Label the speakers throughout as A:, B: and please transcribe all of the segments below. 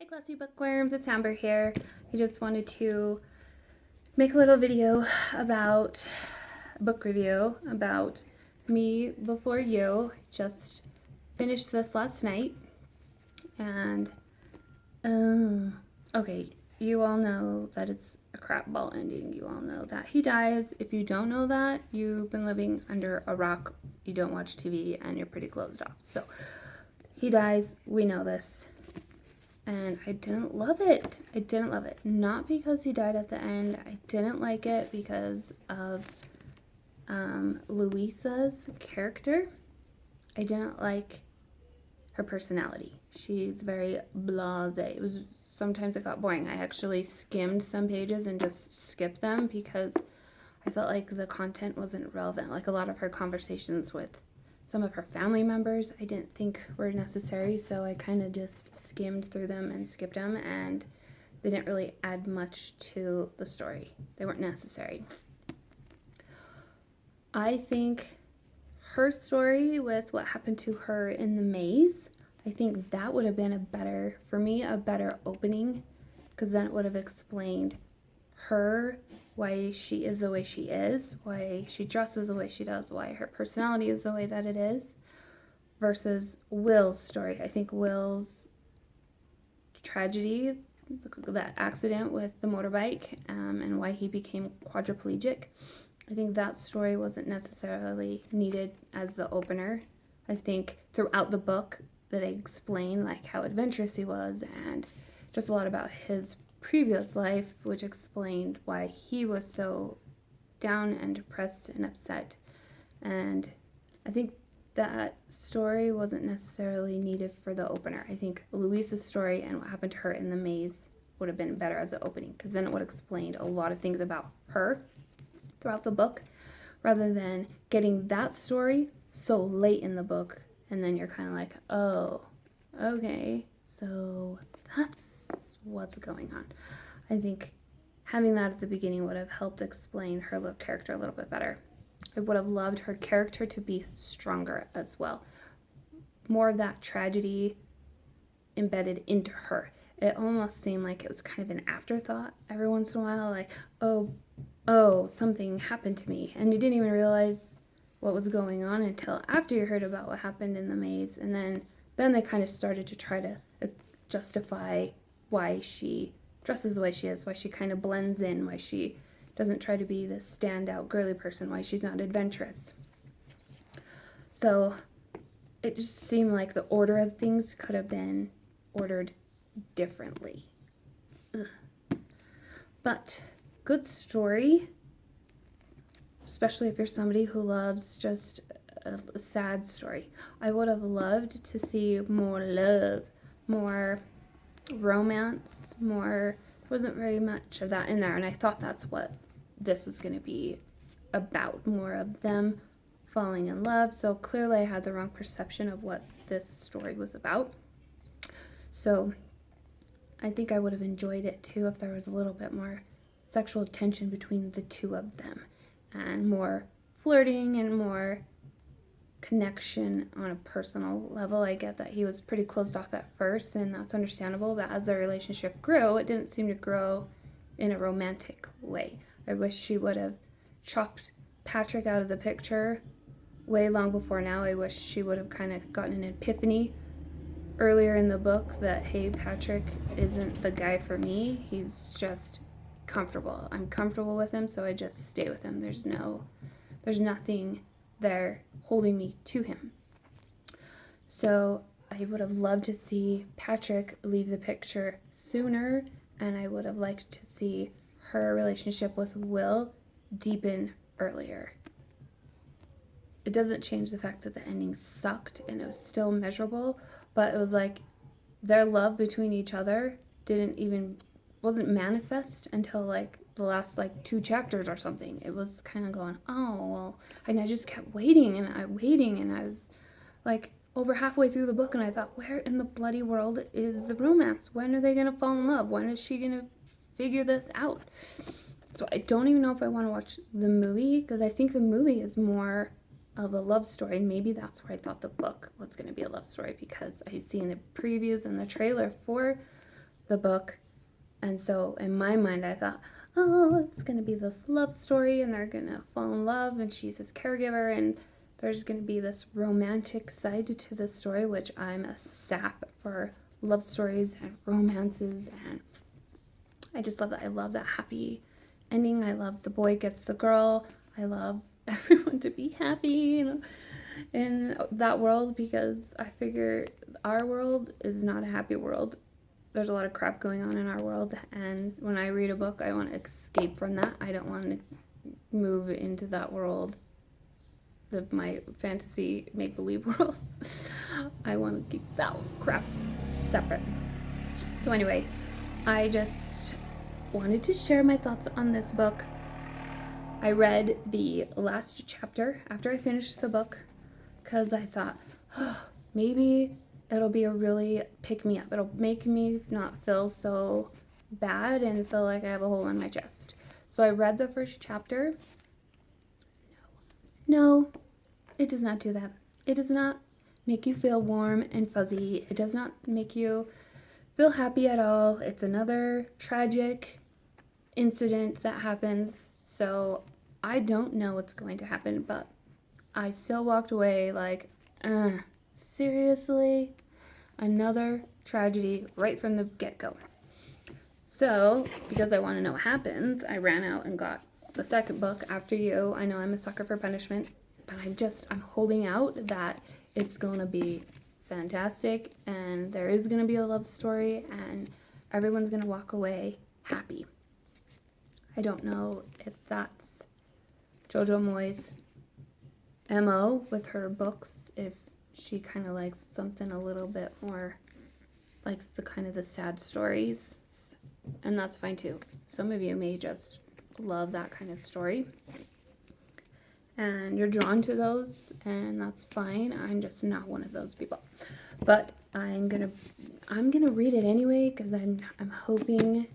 A: Hi classy bookworms, it's Amber here. I just wanted to make a little video about a book review about Me Before You. Just finished this last night and okay, you all know that it's a crap ball ending. You all know that he dies. If you don't know that, you've been living under a rock, you don't watch TV, and you're pretty closed off. So he dies, we know this. And I didn't love it. I didn't love it. Not because he died at the end. I didn't like it because of Louisa's character. I didn't like her personality. She's very blasé. Sometimes it got boring. I actually skimmed some pages and just skipped them because I felt like the content wasn't relevant. Like a lot of her conversations with some of her family members I didn't think were necessary, so I kind of just skimmed through them and skipped them, and they didn't really add much to the story. They weren't necessary. I think her story with what happened to her in the maze, I think that would have been for me, a better opening, because then it would have explained her, why she is the way she is, why she dresses the way she does, why her personality is the way that it is, versus Will's story. I think Will's tragedy, that accident with the motorbike, and why he became quadriplegic, I think that story wasn't necessarily needed as the opener. I think throughout the book that I explained like how adventurous he was and just a lot about his previous life, which explained why he was so down and depressed and upset. And I think that story wasn't necessarily needed for the opener. I think Louisa's story and what happened to her in the maze would have been better as an opening, because then it would have explained a lot of things about her throughout the book, rather than getting that story so late in the book and then you're kind of like, oh, okay, so that's what's going on. I think having that at the beginning would have helped explain her character a little bit better. I would have loved her character to be stronger as well. More of that tragedy embedded into her. It almost seemed like it was kind of an afterthought every once in a while, like, oh, something happened to me. And you didn't even realize what was going on until after you heard about what happened in the maze. And then they kind of started to try to justify why she dresses the way she is, why she kind of blends in, why she doesn't try to be this standout girly person, why she's not adventurous. So it just seemed like the order of things could have been ordered differently. Ugh. But good story, especially if you're somebody who loves just a sad story. I would have loved to see more love, more romance, there wasn't very much of that in there, and I thought that's what this was going to be about, more of them falling in love. So clearly I had the wrong perception of what this story was about. So I think I would have enjoyed it too if there was a little bit more sexual tension between the two of them, and more flirting and more connection on a personal level. I get that he was pretty closed off at first, and that's understandable, but as their relationship grew, it didn't seem to grow in a romantic way. I wish she would have chopped Patrick out of the picture way long before now. I wish she would have kind of gotten an epiphany earlier in the book that, hey, Patrick isn't the guy for me. He's just comfortable. I'm comfortable with him, so I just stay with him. There's nothing there holding me to him. So I would have loved to see Patrick leave the picture sooner, and I would have liked to see her relationship with Will deepen earlier. It doesn't change the fact that the ending sucked and it was still miserable, but it was like their love between each other wasn't manifest until like the last like 2 chapters or something. It was kind of going, oh, well, and I just kept waiting, and I was like over halfway through the book, and I thought, where in the bloody world is the romance? When are they going to fall in love? When is she going to figure this out? So I don't even know if I want to watch the movie, because I think the movie is more of a love story, and maybe that's where I thought the book was going to be a love story, because I had seen the previews and the trailer for the book. And so in my mind, I thought, oh, it's going to be this love story and they're going to fall in love and she's his caregiver and there's going to be this romantic side to the story, which I'm a sap for love stories and romances. And I just love that. I love that happy ending. I love the boy gets the girl. I love everyone to be happy, in that world, because I figure our world is not a happy world. There's a lot of crap going on in our world, and when I read a book, I want to escape from that. I don't want to move into that world, my fantasy make-believe world. I want to keep that crap separate. So anyway, I just wanted to share my thoughts on this book. I read the last chapter after I finished the book because I thought, oh, maybe it'll be a really pick-me-up. It'll make me not feel so bad and feel like I have a hole in my chest. So I read the first chapter. No, it does not do that. It does not make you feel warm and fuzzy. It does not make you feel happy at all. It's another tragic incident that happens. So I don't know what's going to happen, but I still walked away like, seriously? Another tragedy right from the get-go. So, because I want to know what happens, I ran out and got the second book after you. I know I'm a sucker for punishment, but I'm holding out that it's going to be fantastic and there is going to be a love story and everyone's going to walk away happy. I don't know if that's Jojo Moy's MO with her books, if she kind of likes something a little bit more, likes the kind of the sad stories, and that's fine too. Some of you may just love that kind of story and you're drawn to those, and that's fine. I'm just not one of those people, but I'm gonna read it anyway because I'm hoping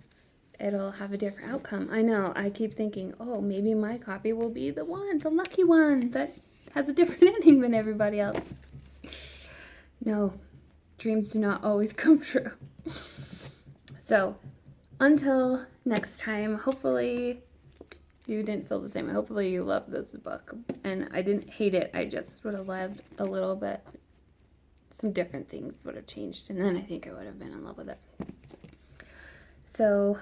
A: it'll have a different outcome. I know, I keep thinking, oh, maybe my copy will be the lucky one that has a different ending than everybody else. No, dreams do not always come true. So, until next time, hopefully you didn't feel the same. Hopefully you loved this book. And I didn't hate it. I just would have loved a little bit. Some different things would have changed. And then I think I would have been in love with it. So,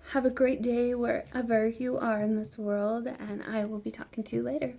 A: have a great day wherever you are in this world. And I will be talking to you later.